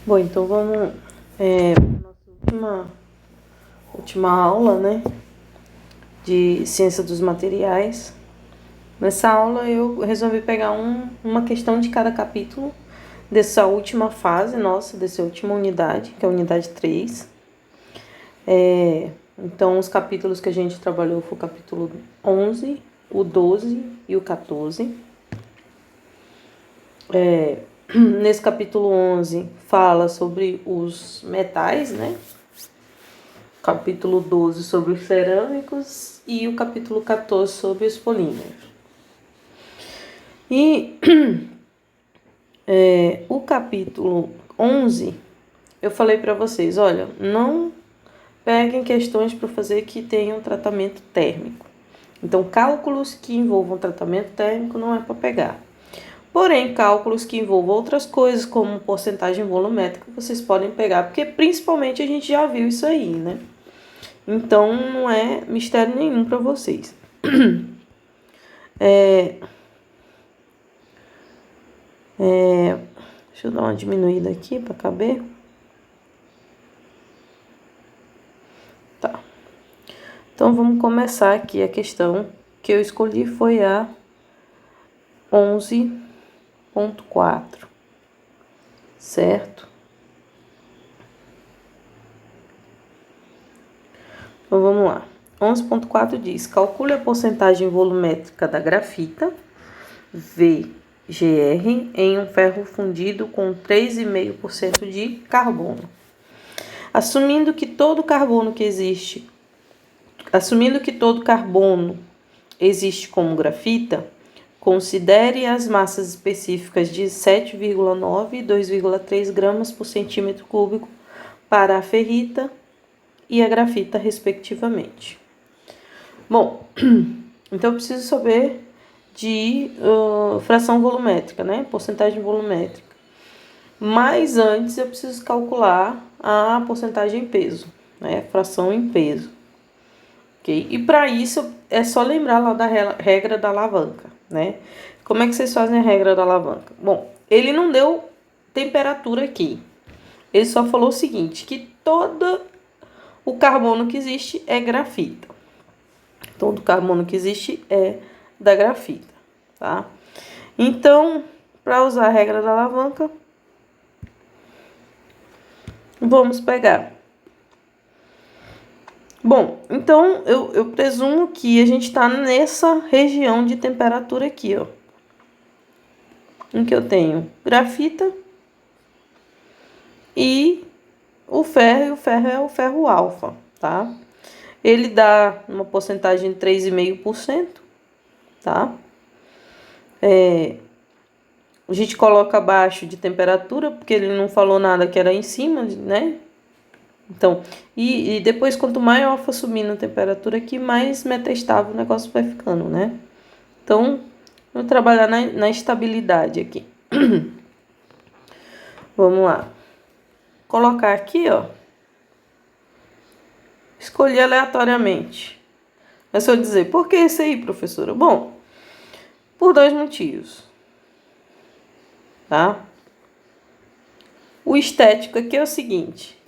Bom, então vamos nossa última aula, né, de ciência dos materiais. Nessa aula eu resolvi pegar uma questão de cada capítulo dessa última fase nossa, dessa última unidade, que é a unidade 3. Então, os capítulos que a gente trabalhou foi o capítulo 11, o 12 e o 14. Nesse capítulo 11 fala sobre os metais, né? Capítulo 12 sobre os cerâmicos e o capítulo 14 sobre os polímeros. E o capítulo 11, eu falei para vocês, olha, não peguem questões para fazer que tenham tratamento térmico. Então, cálculos que envolvam tratamento térmico não é para pegar. Porém, cálculos que envolvam outras coisas, como porcentagem volumétrica, vocês podem pegar, porque principalmente a gente já viu isso aí, né? Então, não é mistério nenhum para vocês. Deixa eu dar uma diminuída aqui para caber. Tá. Então, vamos começar aqui. A questão que eu escolhi foi a 11.4, certo? Então, vamos lá. 11.4 diz, calcule a porcentagem volumétrica da grafita, VGR, em um ferro fundido com 3,5% de carbono. Assumindo que todo carbono existe como grafita, considere as massas específicas de 7,9 e 2,3 gramas por centímetro cúbico para a ferrita e a grafita, respectivamente. Bom, então eu preciso saber de fração volumétrica, né? Porcentagem volumétrica. Mas antes eu preciso calcular a porcentagem em peso, né? Fração em peso. Okay? E para isso é só lembrar lá da regra da alavanca, né? Como é que vocês fazem a regra da alavanca? Bom, ele não deu temperatura aqui. Ele só falou o seguinte, que todo o carbono que existe é grafita. Todo o carbono que existe é da grafita, tá? Então, para usar a regra da alavanca, vamos pegar. Bom, então eu presumo que a gente está nessa região de temperatura aqui, ó. Em que eu tenho grafita e o ferro é o ferro alfa, tá? Ele dá uma porcentagem de 3,5%, tá? A gente coloca abaixo de temperatura, porque ele não falou nada que era em cima, né? Então, e depois, quanto maior for subindo a temperatura aqui, mais metastável o negócio vai ficando, né? Então, vou trabalhar na estabilidade aqui. Vamos lá. Colocar aqui, ó. Escolher aleatoriamente. É só dizer, por que esse aí, professora? Bom, por 2 motivos. Tá? O estético aqui é o seguinte.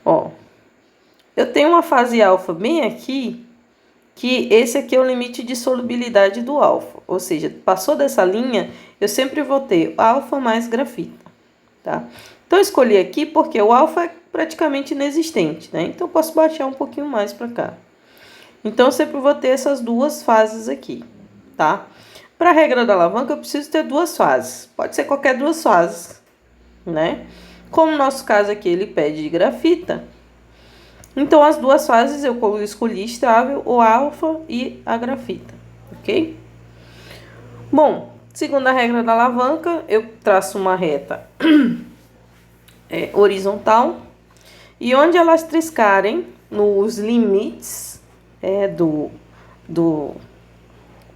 Ó, eu tenho uma fase alfa bem aqui, que esse aqui é o limite de solubilidade do alfa. Ou seja, passou dessa linha, eu sempre vou ter alfa mais grafita, tá? Então, eu escolhi aqui porque o alfa é praticamente inexistente, né? Então, eu posso baixar um pouquinho mais para cá. Então, eu sempre vou ter essas duas fases aqui, tá? Para a regra da alavanca, eu preciso ter duas fases. Pode ser qualquer duas fases, né? Como no nosso caso aqui, ele pede de grafita, então as duas fases eu escolhi estável, o alfa e a grafita, ok? Bom, segundo a regra da alavanca, eu traço uma reta horizontal e onde elas triscarem nos limites do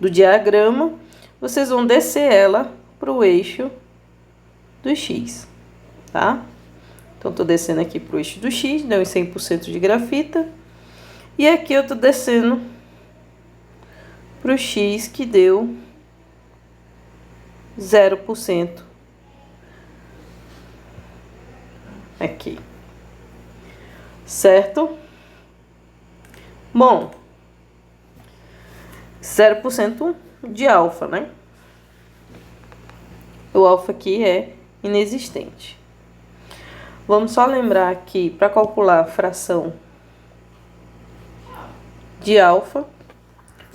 diagrama, vocês vão descer ela para o eixo do X, tá? Então, tô descendo aqui pro eixo do X, deu 100% de grafita. E aqui eu tô descendo pro X, que deu 0% aqui. Certo? Bom, 0% de alfa, né? O alfa aqui é inexistente. Vamos só lembrar que para calcular a fração de alfa,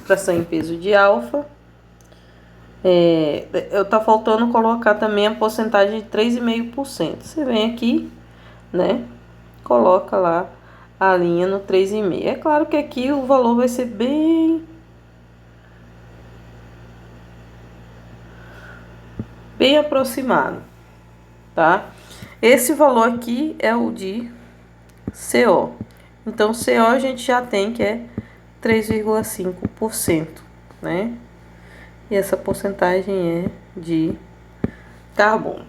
fração em peso de alfa, tá faltando colocar também a porcentagem de 3,5%. Você vem aqui, né? Coloca lá a linha no 3,5%. É claro que aqui o valor vai ser bem aproximado, tá? Esse valor aqui é o de CO. Então, CO a gente já tem que é 3,5%, né? E essa porcentagem é de carbono.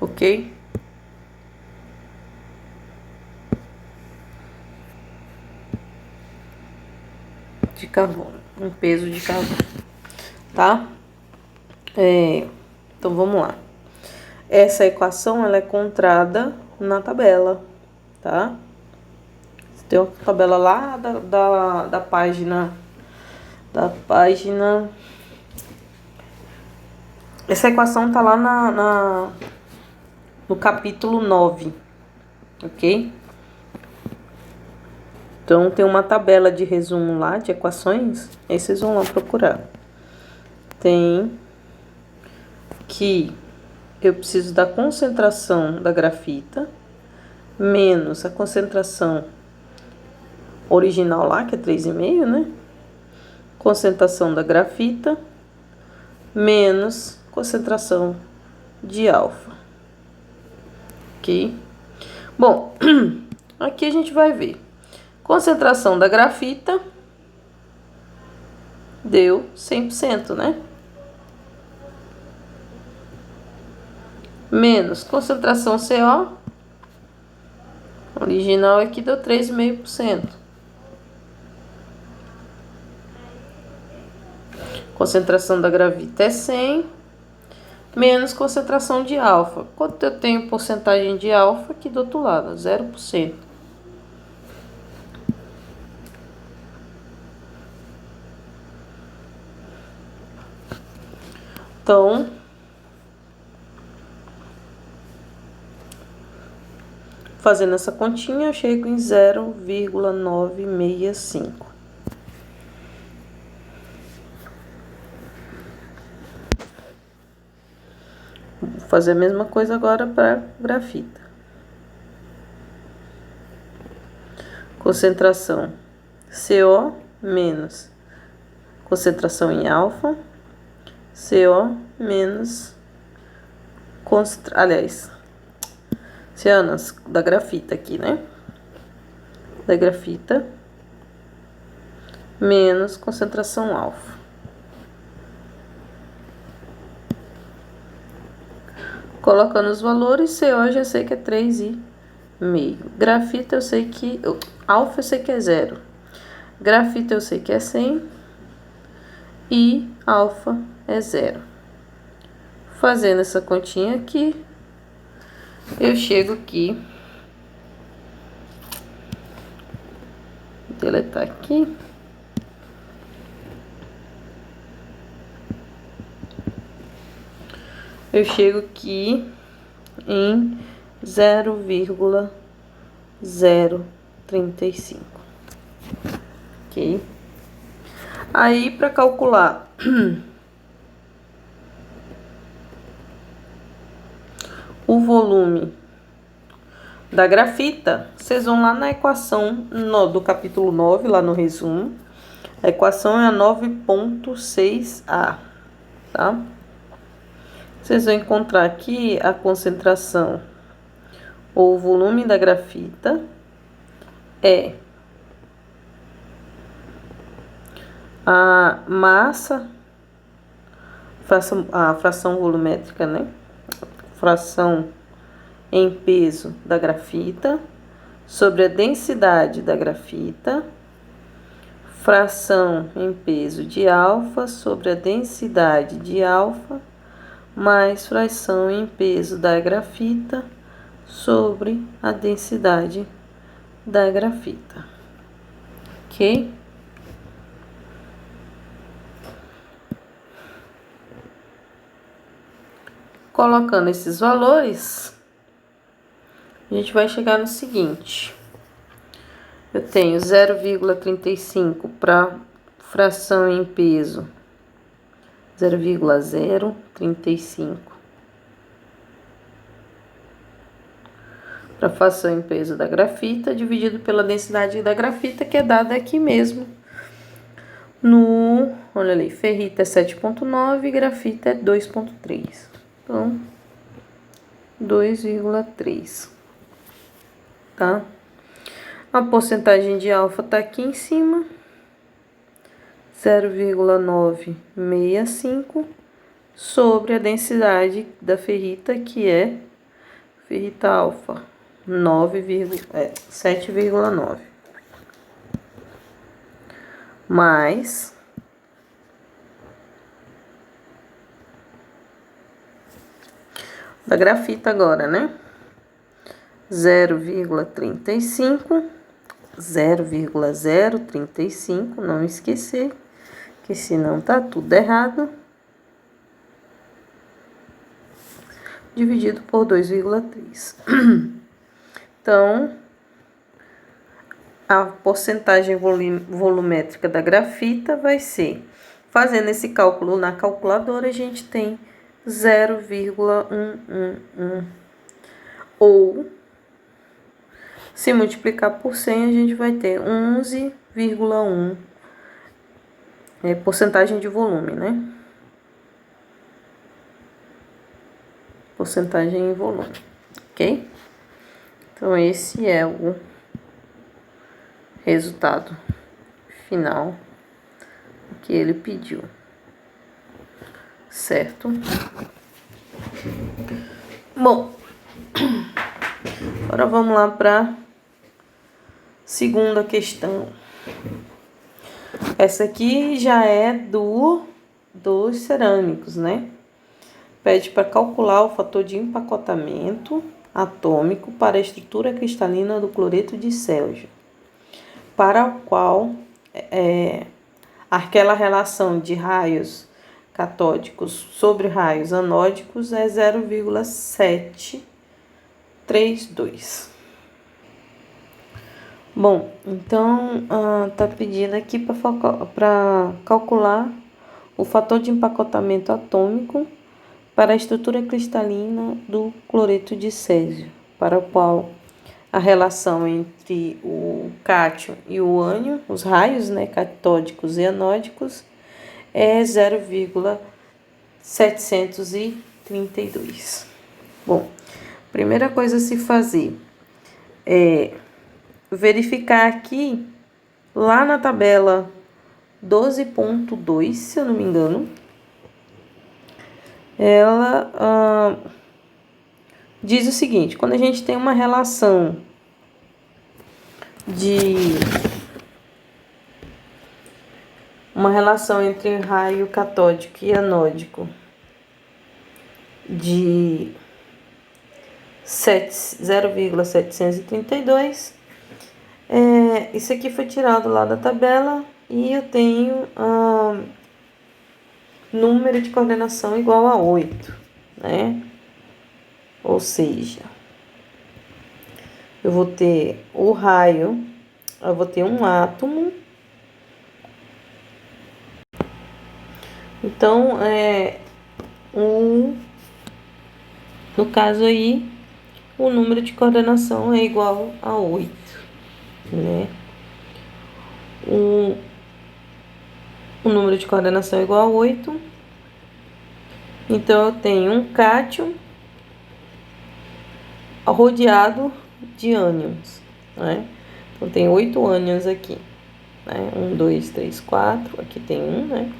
Ok? De carbono. Um peso de carbono. Tá? Então, vamos lá. Essa equação, ela é encontrada na tabela, tá? Tem uma tabela lá da página... Essa equação tá lá no capítulo 9, ok? Então, tem uma tabela de resumo lá, de equações, aí vocês vão lá procurar. Tem que eu preciso da concentração da grafita, menos a concentração original lá, que é 3,5, né? Concentração da grafita, menos concentração de alfa. Ok? Bom, aqui a gente vai ver. Concentração da grafita deu 100%, né? Menos concentração CO, original aqui deu 3,5%. Concentração da grafita é 100, menos concentração de alfa. Quanto eu tenho porcentagem de alfa aqui do outro lado? 0%. Então, fazendo essa continha, eu chego em 0,965. Vou fazer a mesma coisa agora para grafita. Concentração CO menos concentração em alfa, CO menos cianas da grafita aqui, né? Da grafita menos concentração alfa. Colocando os valores, CO eu já sei que é 3,5. Grafita eu sei que... alfa eu sei que é 0. Grafita eu sei que é 100. E alfa é 0. Fazendo essa continha aqui, eu chego aqui. Vou deletar aqui. Eu chego aqui em 0,035. Ok? Aí, para calcular o volume da grafita, vocês vão lá na equação do capítulo 9, lá no resumo. A equação é a 9,6a, tá? Vocês vão encontrar aqui a concentração ou o volume da grafita é a massa, a fração volumétrica, né? Fração em peso da grafita sobre a densidade da grafita, fração em peso de alfa sobre a densidade de alfa, mais fração em peso da grafita sobre a densidade da grafita, ok? Colocando esses valores, a gente vai chegar no seguinte: eu tenho 0,35 para fração em peso, 0,035 para fração em peso da grafita, dividido pela densidade da grafita, que é dada aqui mesmo. Olha ali, ferrita é 7,9 e grafita é 2,3. Então, 2,3, tá? A porcentagem de alfa tá aqui em cima, 0,965 sobre a densidade da ferrita, que é ferrita alfa, 7,9. Mais da grafita agora, né? 0,35, não esquecer, que senão tá tudo errado. Dividido por 2,3. Então, a porcentagem volumétrica da grafita vai ser, fazendo esse cálculo na calculadora, a gente tem 0,111. Ou, se multiplicar por 100, a gente vai ter 11,1. Porcentagem de volume, né? Porcentagem em volume, ok? Então, esse é o resultado final que ele pediu, certo? Bom, agora vamos lá para segunda questão. Essa aqui já é dos cerâmicos, né? Pede para calcular o fator de empacotamento atômico para a estrutura cristalina do cloreto de Césio, para o qual aquela relação de raios catódicos sobre raios anódicos é 0,732. Bom, então tá pedindo aqui para calcular o fator de empacotamento atômico para a estrutura cristalina do cloreto de Césio, para o qual a relação entre o cátion e o ânion, os raios, né, catódicos e anódicos, é 0,732. Bom, primeira coisa a se fazer é verificar aqui, lá na tabela 12.2, se eu não me engano, ela diz o seguinte: quando a gente tem uma relação entre raio catódico e anódico de 0,732, isso aqui foi tirado lá da tabela e eu tenho número de coordenação igual a 8, né? Ou seja, eu vou ter o raio, eu vou ter um átomo. Então, no caso aí, o número de coordenação é igual a 8, né? O número de coordenação é igual a 8. Então, eu tenho um cátion rodeado de ânions, né? Então, tem 8 ânions aqui, né? 1, 2, 3, 4. Aqui tem um, né?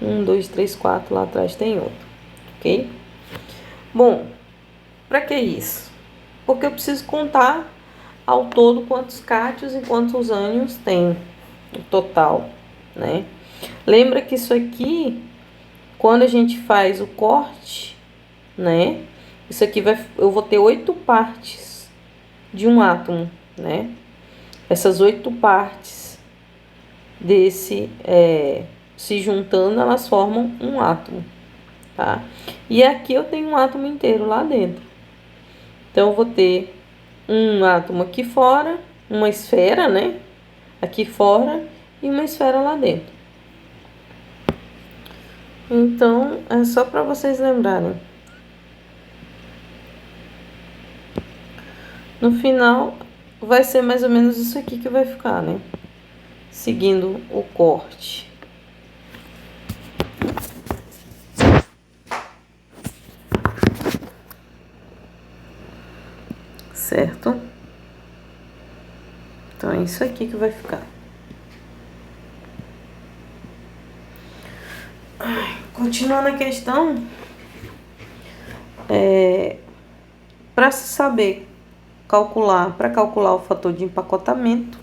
1, 2, 3, 4. Lá atrás tem outro, ok? Bom, para que isso? Porque eu preciso contar ao todo quantos cátions e quantos ânions tem, o total, né? Lembra que isso aqui, quando a gente faz o corte, né? Isso aqui eu vou ter 8 partes de um átomo, né? Essas 8 partes desse se juntando, elas formam um átomo, tá? E aqui eu tenho um átomo inteiro lá dentro. Então, eu vou ter um átomo aqui fora, uma esfera, né? Aqui fora e uma esfera lá dentro. Então, é só para vocês lembrarem. No final, vai ser mais ou menos isso aqui que vai ficar, né? Seguindo o corte. Certo? Então, é isso aqui que vai ficar. Continuando a questão, para se saber para calcular o fator de empacotamento,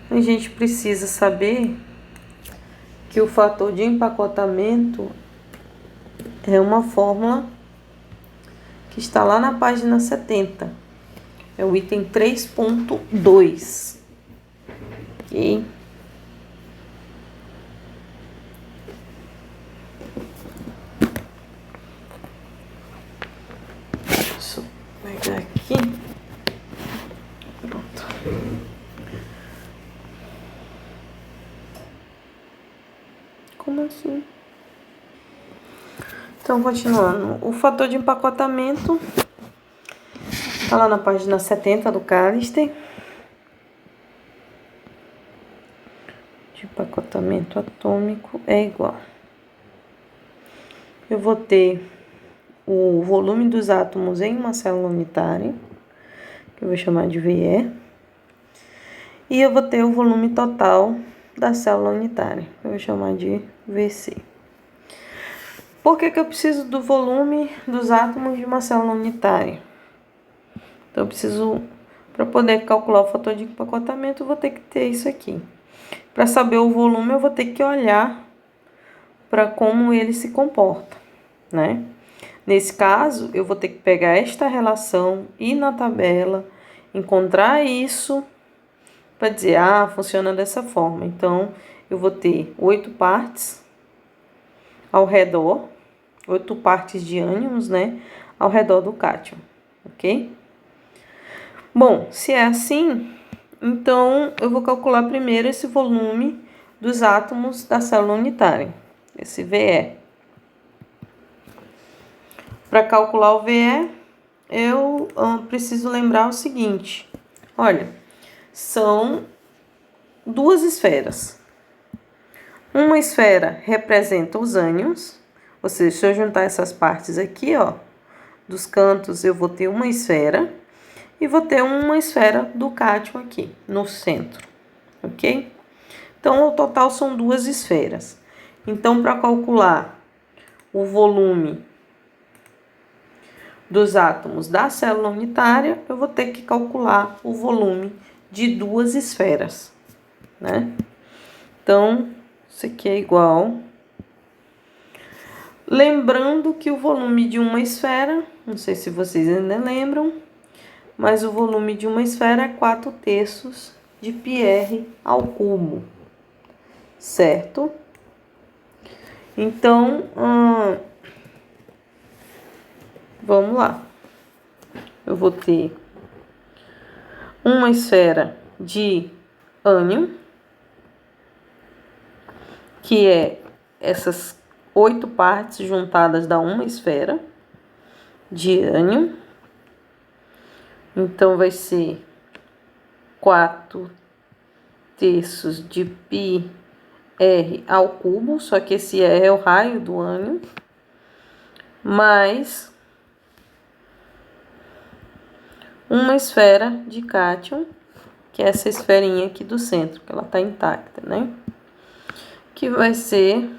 a gente precisa saber que o fator de empacotamento é uma fórmula que está lá na página 70. É o item 3.2. Ok? Deixa eu pegar aqui. Pronto. Como assim? Então, continuando. O fator de empacotamento está lá na página 70 do Callister. De empacotamento atômico é igual. Eu vou ter o volume dos átomos em uma célula unitária, que eu vou chamar de VE. E eu vou ter o volume total da célula unitária, que eu vou chamar de VC. Por que eu preciso do volume dos átomos de uma célula unitária? Então, eu preciso, para poder calcular o fator de empacotamento, eu vou ter que ter isso aqui. Para saber o volume, eu vou ter que olhar para como ele se comporta, né? Nesse caso, eu vou ter que pegar esta relação, ir na tabela, encontrar isso para dizer, funciona dessa forma. Então, eu vou ter 8 partes ao redor, 8 partes de ânions, né, ao redor do cátion, ok? Bom, se é assim, então eu vou calcular primeiro esse volume dos átomos da célula unitária, esse VE. Para calcular o VE, eu preciso lembrar o seguinte, olha, são duas esferas. Uma esfera representa os ânions, ou seja, se eu juntar essas partes aqui, ó, dos cantos, eu vou ter uma esfera e vou ter uma esfera do cátion aqui no centro, ok? Então, o total são duas esferas. Então, para calcular o volume dos átomos da célula unitária, eu vou ter que calcular o volume de duas esferas, né? Então, isso aqui é igual. Lembrando que o volume de uma esfera, não sei se vocês ainda lembram, mas o volume de uma esfera é 4/3 de πr ao cubo, certo? Então, vamos lá. Eu vou ter uma esfera de ânion, que é essas 8 partes juntadas dá uma esfera de ânion. Então, vai ser 4/3 de πr ao cubo, só que esse é o raio do ânion, mais uma esfera de cátion, que é essa esferinha aqui do centro, que ela tá intacta, né? Que vai ser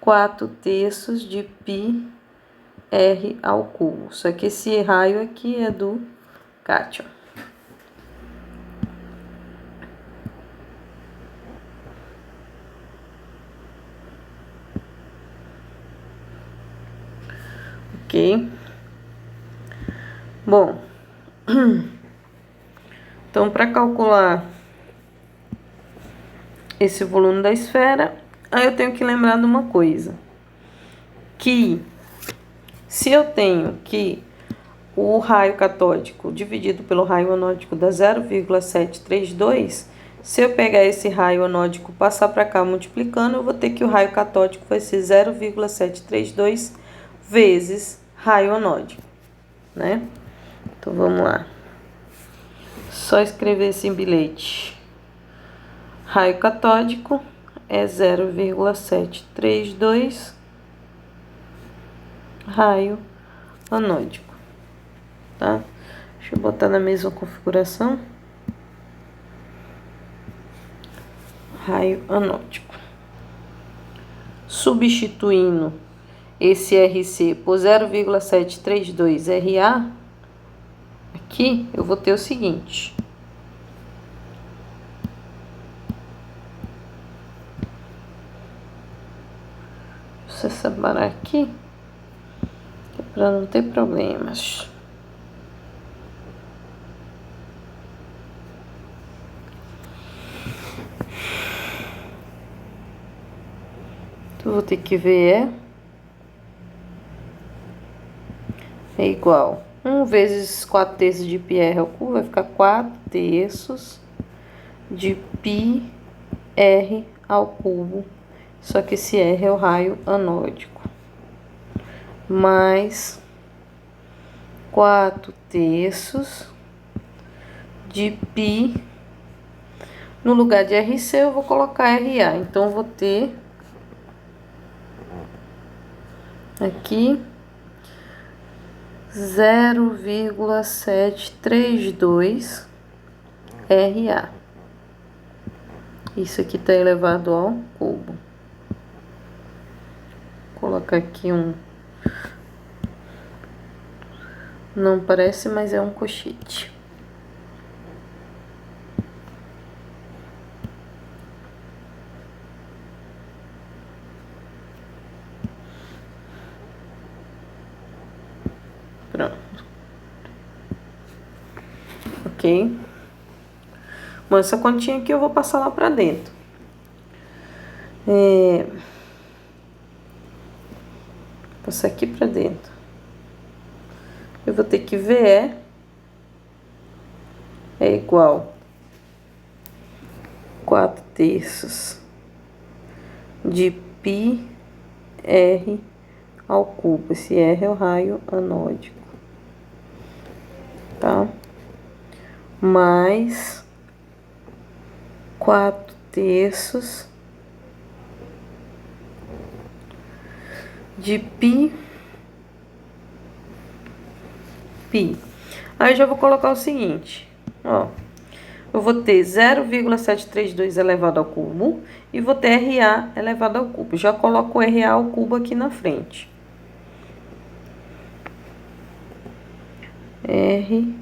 4/3 de πr ao cubo. Só que esse raio aqui é do cátion. ok? Bom, então para calcular esse volume da esfera, aí eu tenho que lembrar de uma coisa, que se eu tenho que o raio catódico dividido pelo raio anódico dá 0,732, se eu pegar esse raio anódico e passar para cá multiplicando, eu vou ter que o raio catódico vai ser 0,732 vezes raio anódico, né? Então vamos lá. Só escrever esse bilhete. Raio catódico é 0,732 raio anódico, tá? Deixa eu botar na mesma configuração. Raio anódico. Substituindo esse RC por 0,732 RA, aqui eu vou ter o seguinte. Deixa eu separar aqui, para não ter problemas. Então, vou ter que ver é igual 1 vezes 4 terços de πr ao cubo, vai ficar 4 terços de πr ao cubo, só que esse R é o raio anódico, mais 4 terços de π, no lugar de RC eu vou colocar RA, então eu vou ter aqui 0,732 RA. Isso aqui tá elevado ao cubo. Vou colocar aqui um... Não parece, mas é um colchete. Pronto. Ok. Bom, essa continha aqui eu vou passar lá pra dentro. Passar aqui pra dentro. Eu vou ter que VE é igual 4 terços de πr ao cubo. Esse R é o raio anódico, tá? Mais 4 terços de π. Aí eu já vou colocar o seguinte, ó. Eu vou ter 0,732 elevado ao cubo e vou ter RA elevado ao cubo. Já coloco o RA ao cubo aqui na frente. R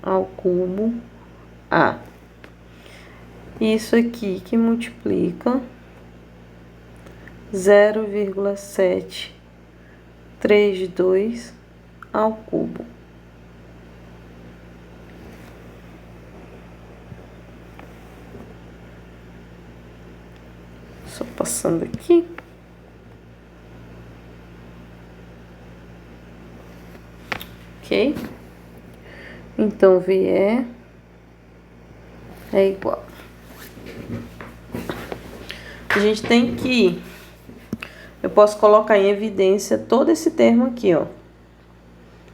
ao cubo A. Isso aqui que multiplica 0,732 ao cubo. Só passando aqui. Ok? Então, VE é igual. A gente tem que... Eu posso colocar em evidência todo esse termo aqui, ó.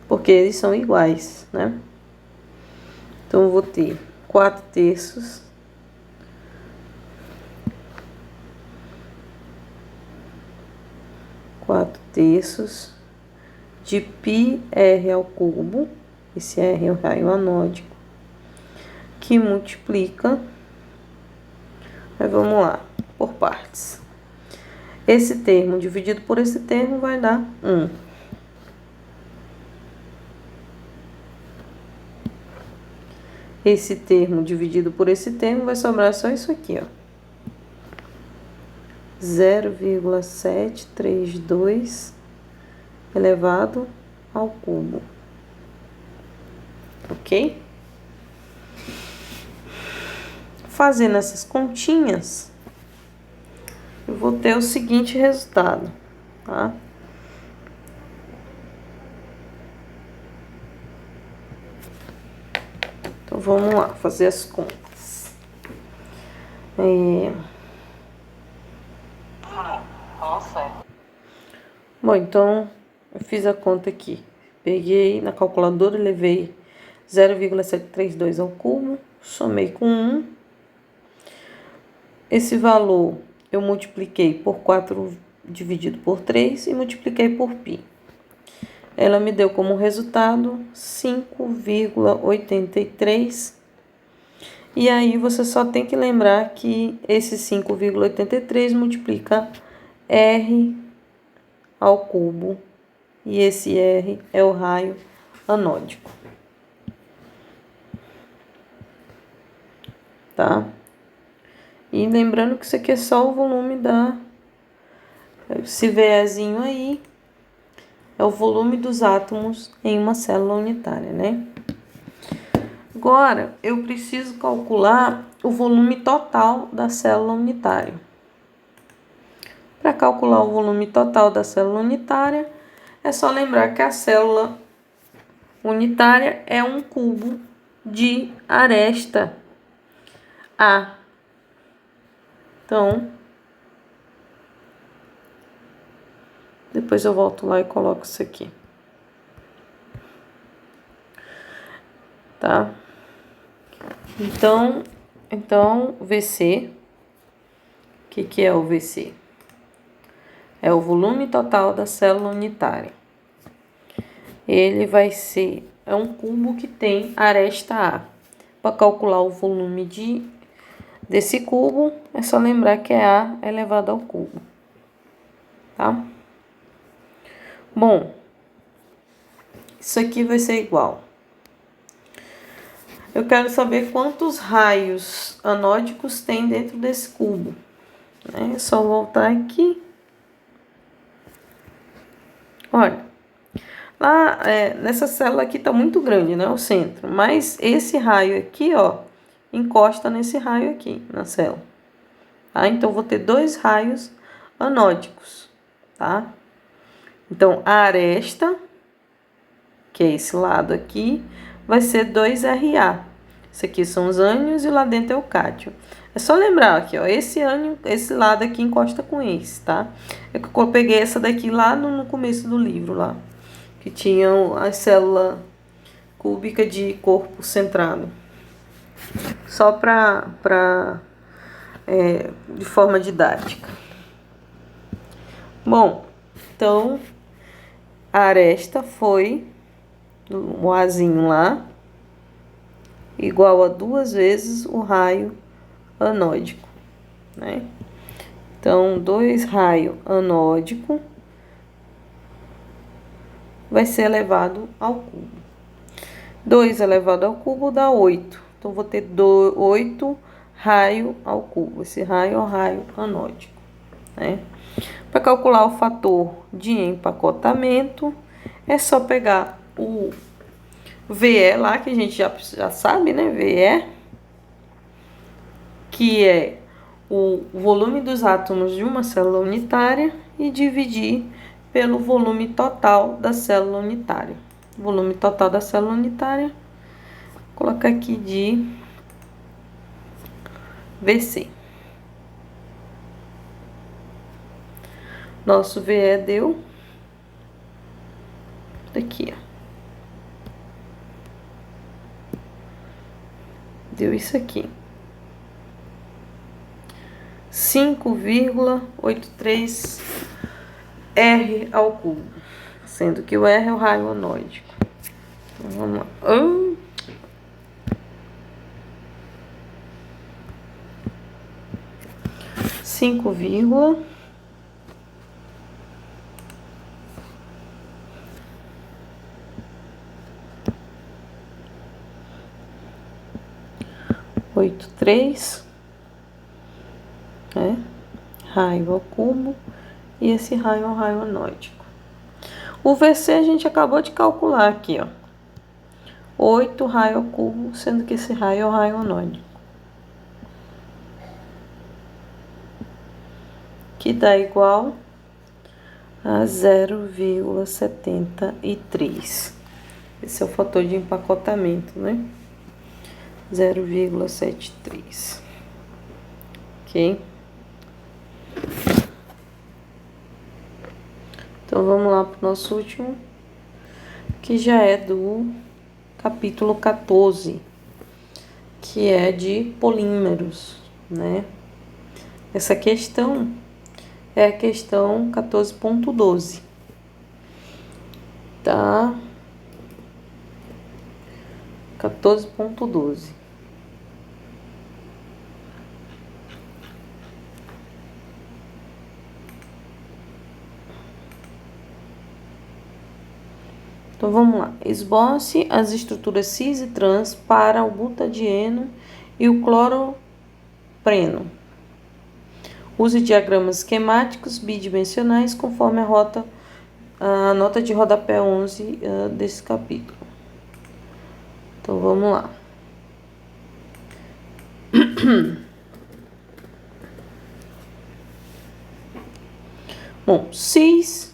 Porque eles são iguais, né? Então, eu vou ter 4 terços de πr ao cubo, esse R é o raio anódico, que multiplica, aí vamos lá, por partes. Esse termo dividido por esse termo vai dar 1. Esse termo dividido por esse termo vai sobrar só isso aqui, ó. 0,732 elevado ao cubo. Ok? Fazendo essas continhas, eu vou ter o seguinte resultado, tá? Então, vamos lá, fazer as contas. Bom, então, eu fiz a conta aqui. Peguei na calculadora, levei 0,732 ao cubo, somei com 1. Esse valor eu multipliquei por 4 dividido por 3 e multipliquei por π. Ela me deu como resultado 5,83. E aí você só tem que lembrar que esse 5,83 multiplica R ao cubo. E esse R é o raio anódico. Tá? E lembrando que isso aqui é só o volume esse VEzinho aí é o volume dos átomos em uma célula unitária, né? Agora, eu preciso calcular o volume total da célula unitária. Para calcular o volume total da célula unitária, é só lembrar que a célula unitária é um cubo de aresta A. Então, depois eu volto lá e coloco isso aqui. Tá? Então, VC, o que é o VC? É o volume total da célula unitária. Ele vai ser, é um cubo que tem aresta A. Para calcular o volume desse cubo, é só lembrar que é A elevado ao cubo. Tá? Bom, isso aqui vai ser igual. Eu quero saber quantos raios anódicos tem dentro desse cubo. É só voltar aqui. Olha, lá nessa célula aqui tá muito grande, né? O centro. Mas esse raio aqui, ó, encosta nesse raio aqui, na célula. Tá? Então, vou ter 2 raios anódicos, tá? Então, a aresta, que é esse lado aqui, vai ser 2Ra. Esse aqui são os ânions e lá dentro é o cátio. É só lembrar aqui, ó, esse ânion, esse lado aqui encosta com esse, tá? É que eu peguei essa daqui lá no começo do livro, lá. Que tinha a célula cúbica de corpo centrado. Só de forma didática. Bom, então, a aresta foi, o Azinho lá, igual a 2 vezes o raio anódico, né? Então, 2 raio anódico vai ser elevado ao cubo. 2 elevado ao cubo dá 8. Então, vou ter 8 raio ao cubo. Esse raio é o raio anódico, né? Para calcular o fator de empacotamento, é só pegar o VE lá, que a gente já sabe, né? VE, que é o volume dos átomos de uma célula unitária, e dividir pelo volume total da célula unitária. Volume total da célula unitária, vou colocar aqui de VC. Nosso VE deu aqui, ó. Deu isso aqui. 5,83 R ao cubo, sendo que o R é o raio anódico. Então, vamos lá. 5, 83, raio ao cubo, e esse raio é o raio anódico. O VC a gente acabou de calcular aqui, ó. 8 raio ao cubo, sendo que esse raio é o raio anônico. Que dá igual a 0,73. Esse é o fator de empacotamento, né? 0,73. Ok? Então, vamos lá para o nosso último, que já é do capítulo 14, que é de polímeros, né? Essa questão é a questão 14.12, tá? 14.12. Então, vamos lá. Esboce as estruturas cis e trans para o butadieno e o cloropreno. Use diagramas esquemáticos bidimensionais conforme a nota de rodapé 11 desse capítulo. Então, vamos lá. Bom, cis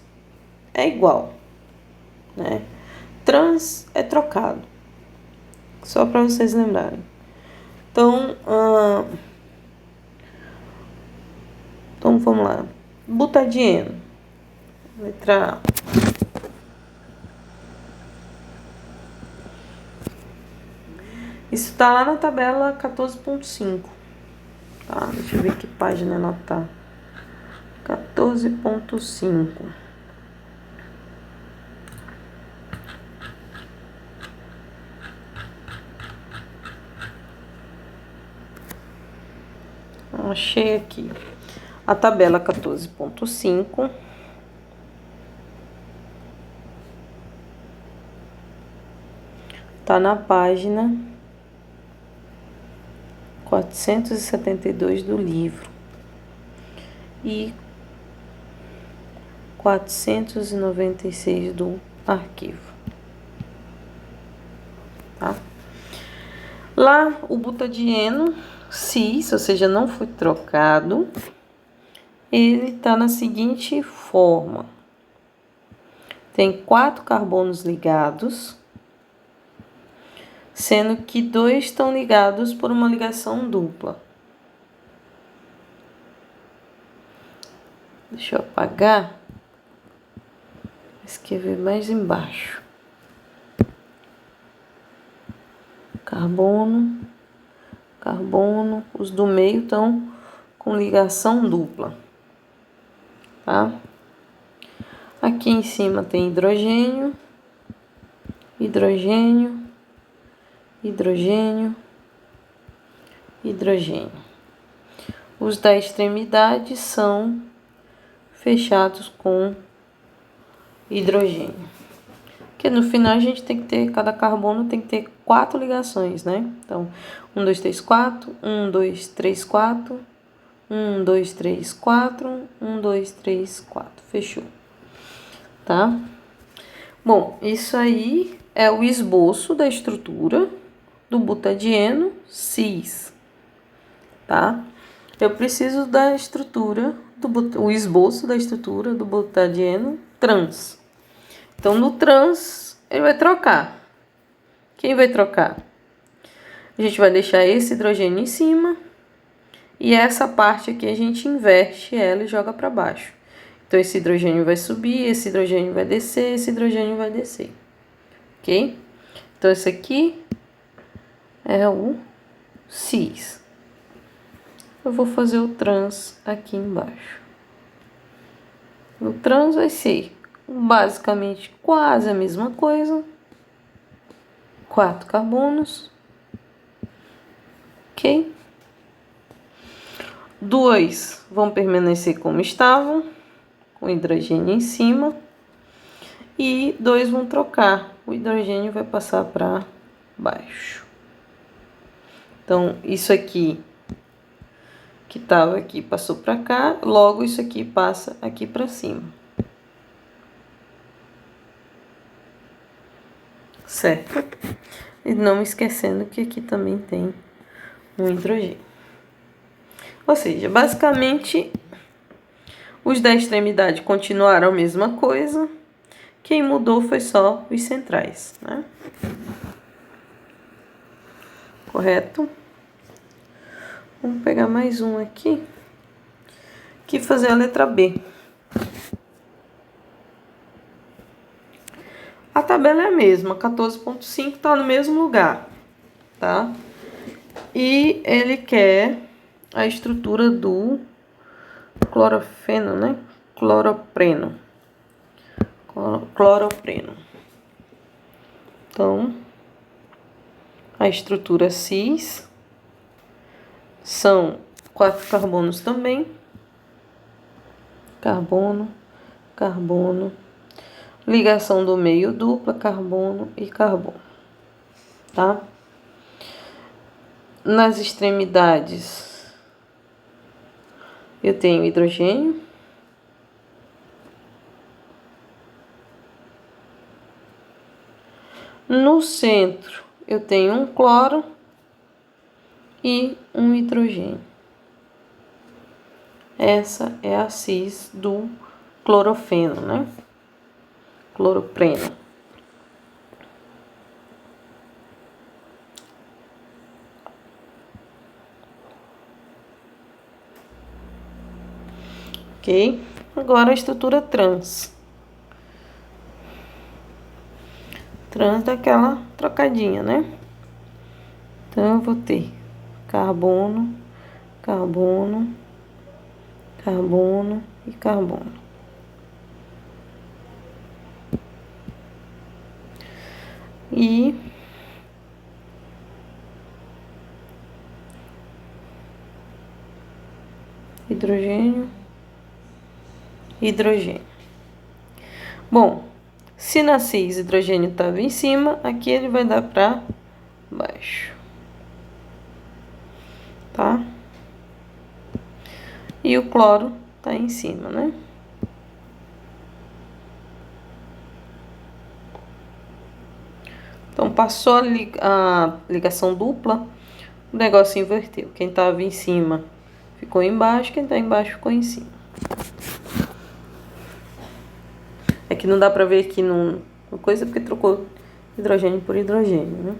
é igual, né? Trans é trocado. Só para vocês lembrarem. Então, vamos lá. Butadieno. Letra A. Isso tá lá na tabela 14.5. Tá? Deixa eu ver que página ela tá. 14.5. Achei aqui. A tabela 14.5. Tá na página 472 do livro e 496 do arquivo, tá? Lá o butadieno cis, ou seja, não foi trocado, ele tá na seguinte forma: tem 4 carbonos ligados, sendo que 2 estão ligados por uma ligação dupla. Deixa eu apagar. Escrever mais embaixo. Carbono, carbono. Os do meio estão com ligação dupla, tá? Aqui em cima tem hidrogênio, hidrogênio, hidrogênio, hidrogênio. Os da extremidade são fechados com hidrogênio. Porque no final a gente tem que ter, cada carbono tem que ter 4 ligações, né? Então, 1, 2, 3, 4, 1, 2, 3, 4, 1, 2, 3, 4, 1, 2, 3, 4. Fechou. Tá? Bom, isso aí é o esboço da estrutura do butadieno cis, tá? Eu preciso da estrutura, o esboço da estrutura do butadieno trans. Então, no trans, ele vai trocar. Quem vai trocar? A gente vai deixar esse hidrogênio em cima e essa parte aqui a gente inverte ela e joga para baixo. Então, esse hidrogênio vai subir, esse hidrogênio vai descer, esse hidrogênio vai descer. Ok? Então, esse aqui é o cis. Eu vou fazer o trans aqui embaixo. O trans vai ser basicamente quase a mesma coisa. 4 carbonos. Ok? 2 vão permanecer como estavam, com hidrogênio em cima. E 2 vão trocar. O hidrogênio vai passar para baixo. Então, isso aqui que estava aqui passou para cá, logo isso aqui passa aqui para cima. certo? E não esquecendo que aqui também tem um hidrogênio. Ou seja, basicamente, os da extremidade continuaram a mesma coisa. Quem mudou foi só os centrais, né? Correto? Vamos pegar mais um aqui. Que fazer a letra B. A tabela é a mesma, 14.5 tá no mesmo lugar, tá? E ele quer a estrutura do clorofeno, né? Cloropreno. Cloropreno. Então, a estrutura cis são 4 carbonos também. Carbono, carbono. Ligação do meio dupla, carbono e carbono, tá? Nas extremidades, eu tenho hidrogênio. No centro, eu tenho um cloro e um hidrogênio. Essa é a cis do clorofeno, né? Cloropreno. Ok? Agora a estrutura trans. Trans daquela trocadinha, né? Então, eu vou ter carbono, carbono, carbono e carbono. E hidrogênio, hidrogênio. Bom, se na cis hidrogênio estava em cima, aqui ele vai dar para baixo, tá? E o cloro tá em cima, né? Então, passou a ligação dupla, o negócio inverteu. Quem estava em cima ficou embaixo, quem está embaixo ficou em cima. É que não dá para ver aqui no coisa porque trocou hidrogênio por hidrogênio, né?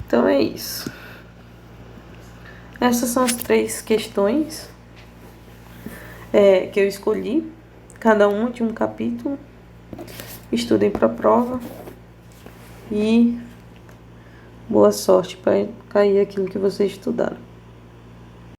Então, é isso. Essas são as 3 questões que eu escolhi. Cada uma de um capítulo. Estudem para a prova. E boa sorte para cair aquilo que vocês estudaram.